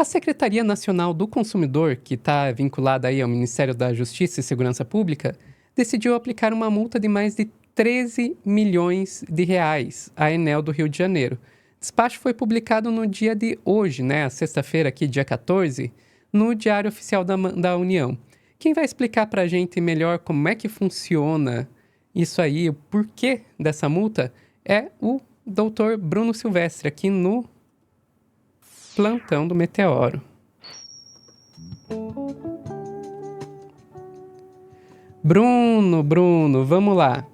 Secretaria Nacional do Consumidor, que está vinculada aí ao Ministério da Justiça e Segurança Pública, decidiu aplicar uma multa de mais de 13 milhões de reais à Enel do Rio de Janeiro. O despacho foi publicado no dia de hoje, sexta-feira, aqui, dia 14, no Diário Oficial da União. Quem vai explicar para a gente melhor como é que funciona isso aí, o porquê dessa multa, é o doutor Bruno Silvestre, aqui no Plantão do Meteoro. Bruno, vamos lá.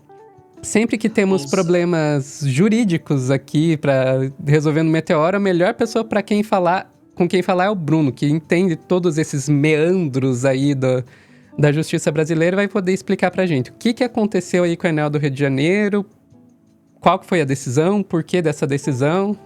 Sempre que temos problemas jurídicos aqui para resolver no Meteoro, a melhor pessoa com quem falar é o Bruno, que entende todos esses meandros aí da justiça brasileira, vai poder explicar pra gente o que aconteceu aí com a Enel do Rio de Janeiro, qual que foi a decisão, por que dessa decisão.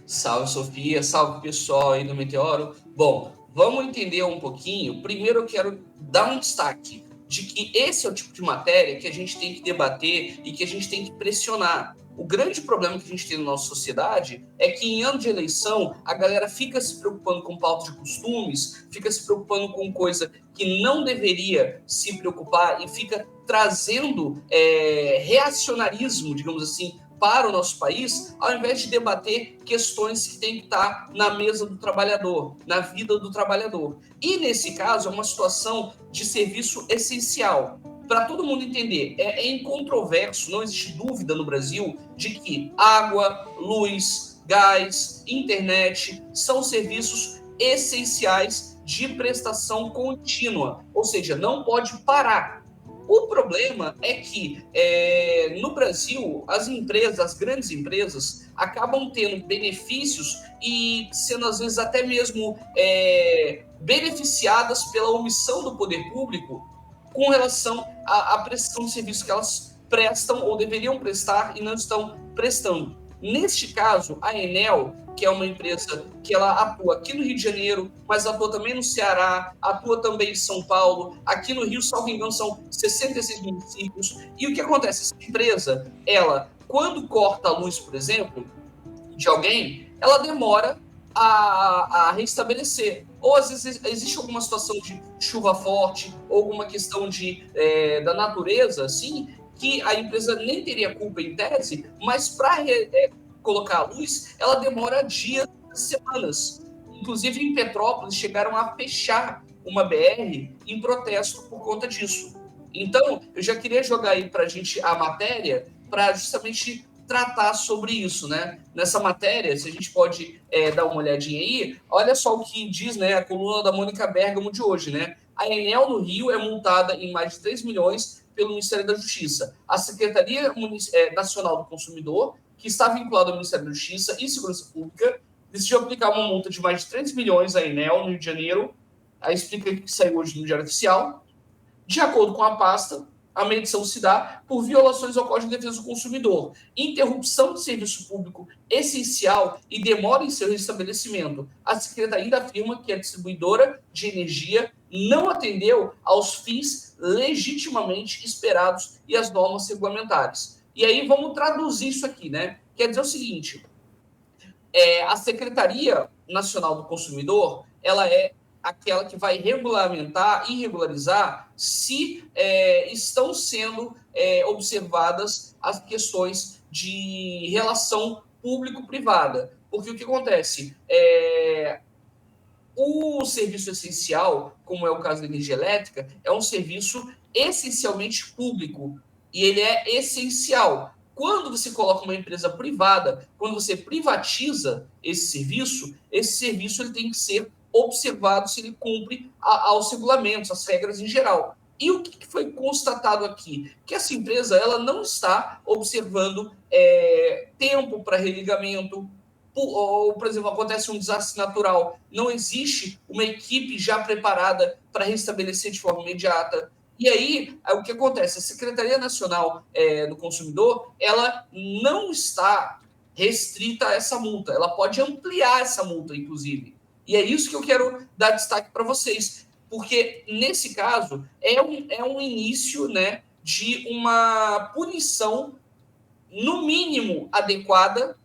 Salve, Sofia, salve pessoal aí do Meteoro. Bom, vamos entender um pouquinho. Primeiro eu quero dar um destaque de que esse é o tipo de matéria que a gente tem que debater e que a gente tem que pressionar. O grande problema que a gente tem na nossa sociedade é que em ano de eleição a galera fica se preocupando com pauta de costumes, fica se preocupando com coisa que não deveria se preocupar e fica trazendo reacionarismo, digamos assim, para o nosso país, ao invés de debater questões que têm que estar na mesa do trabalhador, na vida do trabalhador. E, nesse caso, é uma situação de serviço essencial. Para todo mundo entender, é incontroverso, não existe dúvida no Brasil de que água, luz, gás, internet são serviços essenciais de prestação contínua, ou seja, não pode parar. O problema é que no Brasil as grandes empresas acabam tendo benefícios e sendo às vezes até mesmo beneficiadas pela omissão do poder público com relação à prestação de serviço que elas prestam ou deveriam prestar e não estão prestando. Neste caso, a Enel, que é uma empresa que ela atua aqui no Rio de Janeiro, mas atua também no Ceará, atua também em São Paulo, aqui no Rio, salvo engano, são 66 municípios. E o que acontece? Essa empresa, ela, quando corta a luz, por exemplo, de alguém, ela demora a restabelecer. Ou às vezes existe alguma situação de chuva forte, ou alguma questão da natureza, assim, que a empresa nem teria culpa em tese, mas para colocar a luz, ela demora dias, semanas. Inclusive, em Petrópolis, chegaram a fechar uma BR em protesto por conta disso. Então, eu já queria jogar aí para a gente a matéria para justamente tratar sobre isso, né? Nessa matéria, se a gente pode dar uma olhadinha aí, olha só o que diz, né, a coluna da Mônica Bergamo de hoje, né? A Enel no Rio é multada em mais de 3 milhões pelo Ministério da Justiça. A Secretaria Nacional do Consumidor, que está vinculada ao Ministério da Justiça e Segurança Pública, decidiu aplicar uma multa de mais de 3 milhões à Enel no Rio de Janeiro. Aí explica que saiu hoje no Diário Oficial. De acordo com a pasta, a medição se dá por violações ao Código de Defesa do Consumidor, interrupção de serviço público essencial e demora em seu restabelecimento. A Secretaria ainda afirma que a distribuidora de energia não atendeu aos fins legitimamente esperados e às normas regulamentares. E aí vamos traduzir isso aqui, né? Quer dizer o seguinte, a Secretaria Nacional do Consumidor, ela é aquela que vai regulamentar e regularizar se estão sendo observadas as questões de relação público-privada. Porque o que acontece? O serviço essencial, como é o caso da energia elétrica, é um serviço essencialmente público e ele é essencial. Quando você coloca uma empresa privada, quando você privatiza esse serviço ele tem que ser observado se ele cumpre aos regulamentos, às regras em geral. E o que foi constatado aqui? Que essa empresa ela não está observando tempo para religamento, ou, por exemplo, acontece um desastre natural, não existe uma equipe já preparada para restabelecer de forma imediata. E aí, o que acontece? A Secretaria Nacional do Consumidor, ela não está restrita a essa multa, ela pode ampliar essa multa, inclusive. E é isso que eu quero dar destaque para vocês, porque, nesse caso, é um início, né, de uma punição, no mínimo, adequada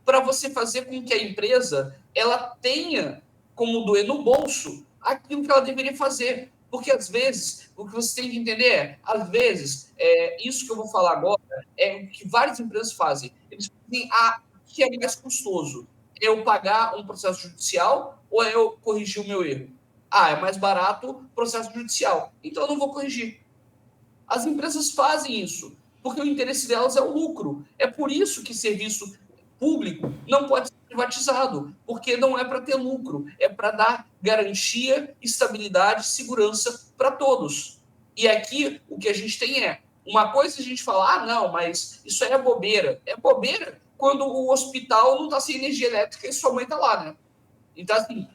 para você fazer com que a empresa ela tenha como doer no bolso aquilo que ela deveria fazer. Porque, às vezes, o que você tem que entender às vezes, isso que eu vou falar agora é o que várias empresas fazem. Eles dizem, o que é mais custoso? É eu pagar um processo judicial ou é eu corrigir o meu erro? É mais barato processo judicial. Então, eu não vou corrigir. As empresas fazem isso, porque o interesse delas é o lucro. É por isso que serviço público não pode ser privatizado, porque não é para ter lucro, é para dar garantia, estabilidade, segurança para todos. E aqui o que a gente tem uma coisa a gente fala, não, mas isso aí é bobeira. É bobeira quando o hospital não está sem energia elétrica e sua mãe está lá, né? Então, assim,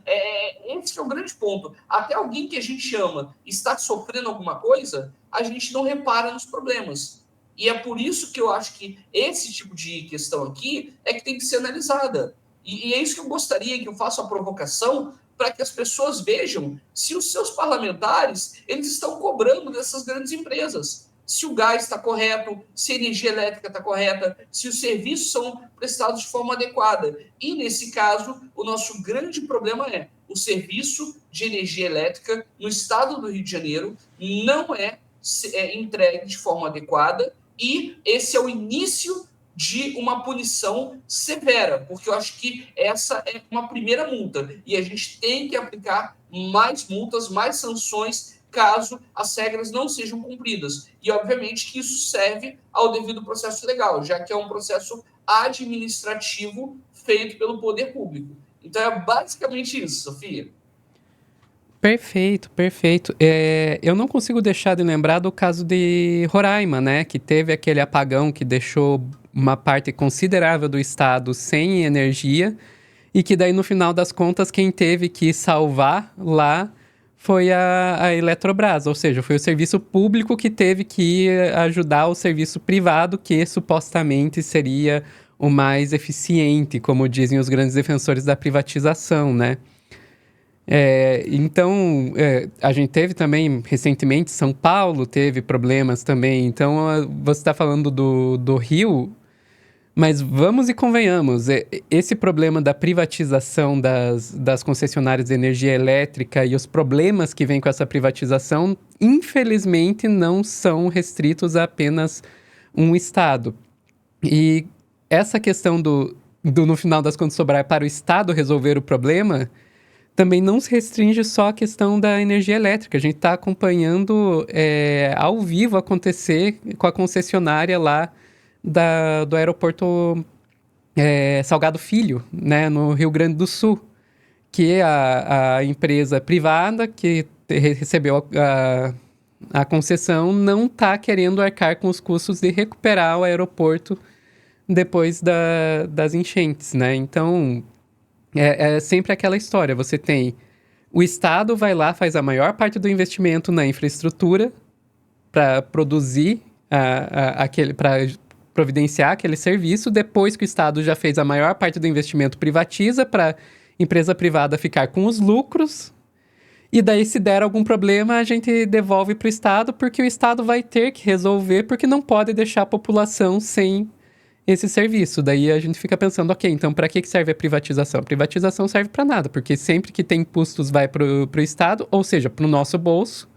esse é o grande ponto. Até alguém que a gente ama está sofrendo alguma coisa, a gente não repara nos problemas. E é por isso que eu acho que esse tipo de questão aqui é que tem que ser analisada. E é isso que eu gostaria, que eu faça a provocação para que as pessoas vejam se os seus parlamentares eles estão cobrando dessas grandes empresas. Se o gás está correto, se a energia elétrica está correta, se os serviços são prestados de forma adequada. E, nesse caso, o nosso grande problema é o serviço de energia elétrica no estado do Rio de Janeiro não é entregue de forma adequada e esse é o início de uma punição severa, porque eu acho que essa é uma primeira multa e a gente tem que aplicar mais multas, mais sanções caso as regras não sejam cumpridas. E, obviamente, que isso serve ao devido processo legal, já que é um processo administrativo feito pelo poder público. Então, é basicamente isso, Sofia. Perfeito, perfeito. Eu não consigo deixar de lembrar do caso de Roraima, né? Que teve aquele apagão que deixou uma parte considerável do estado sem energia e que daí, no final das contas, quem teve que salvar lá foi a Eletrobras, ou seja, foi o serviço público que teve que ajudar o serviço privado, que supostamente seria o mais eficiente, como dizem os grandes defensores da privatização, né? Então, a gente teve também, recentemente, São Paulo teve problemas também. Então, você está falando do Rio, mas vamos e convenhamos, esse problema da privatização das concessionárias de energia elétrica e os problemas que vêm com essa privatização, infelizmente, não são restritos a apenas um estado. E essa questão no final das contas, sobrar para o estado resolver o problema, também não se restringe só à questão da energia elétrica. A gente está acompanhando ao vivo acontecer com a concessionária lá do aeroporto Salgado Filho, né, no Rio Grande do Sul, que é a empresa privada que recebeu a concessão não está querendo arcar com os custos de recuperar o aeroporto depois das enchentes, né? Então, é sempre aquela história. Você tem o Estado vai lá, faz a maior parte do investimento na infraestrutura para produzir para providenciar aquele serviço. Depois que o Estado já fez a maior parte do investimento, privatiza para empresa privada ficar com os lucros. E daí, se der algum problema, a gente devolve para o Estado, porque o Estado vai ter que resolver, porque não pode deixar a população sem esse serviço. Daí a gente fica pensando, ok, então para que serve a privatização? A privatização serve para nada, porque sempre que tem custos vai para o Estado, ou seja, para o nosso bolso,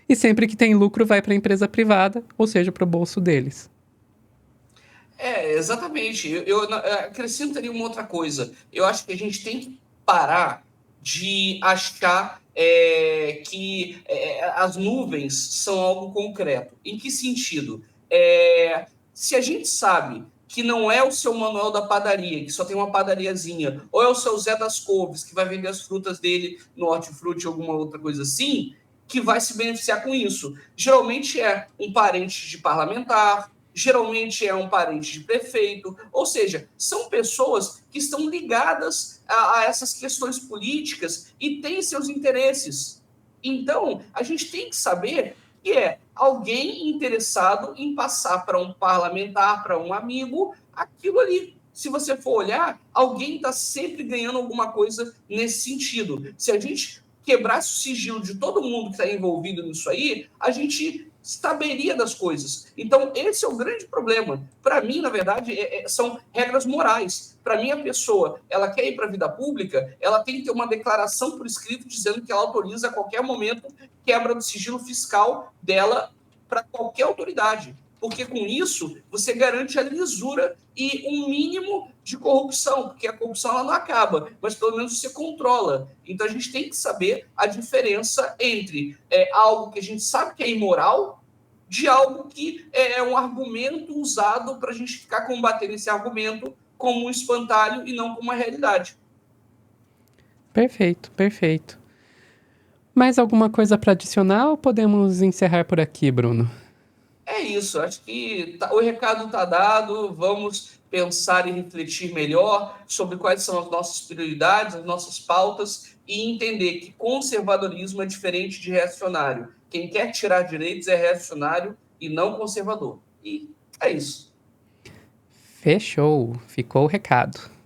e sempre que tem lucro vai para a empresa privada, ou seja, para o bolso deles. Exatamente. Eu acrescentaria uma outra coisa. Eu acho que a gente tem que parar de achar que as nuvens são algo concreto. Em que sentido? Se a gente sabe que não é o seu Manuel da padaria, que só tem uma padariazinha, ou é o seu Zé das Couves, que vai vender as frutas dele no hortifruti ou alguma outra coisa assim, que vai se beneficiar com isso. Geralmente é um parente de parlamentar, geralmente é um parente de prefeito, ou seja, são pessoas que estão ligadas a essas questões políticas e têm seus interesses. Então, a gente tem que saber que é alguém interessado em passar para um parlamentar, para um amigo, aquilo ali. Se você for olhar, alguém está sempre ganhando alguma coisa nesse sentido. Se a gente quebrasse o sigilo de todo mundo que está envolvido nisso aí, a gente saberia das coisas. Então, esse é o grande problema. Para mim, na verdade, são regras morais. Para mim, a pessoa, ela quer ir para a vida pública, ela tem que ter uma declaração por escrito dizendo que ela autoriza a qualquer momento quebra do sigilo fiscal dela para qualquer autoridade. Porque com isso, você garante a lisura e um mínimo de corrupção, porque a corrupção ela não acaba, mas pelo menos você controla. Então a gente tem que saber a diferença entre algo que a gente sabe que é imoral de algo que é um argumento usado para a gente ficar combatendo esse argumento como um espantalho e não como uma realidade. Perfeito, perfeito. Mais alguma coisa para adicionar ou podemos encerrar por aqui, Bruno? É isso, acho que o recado está dado, vamos pensar e refletir melhor sobre quais são as nossas prioridades, as nossas pautas e entender que conservadorismo é diferente de reacionário. Quem quer tirar direitos é reacionário e não conservador. E é isso. Fechou, ficou o recado.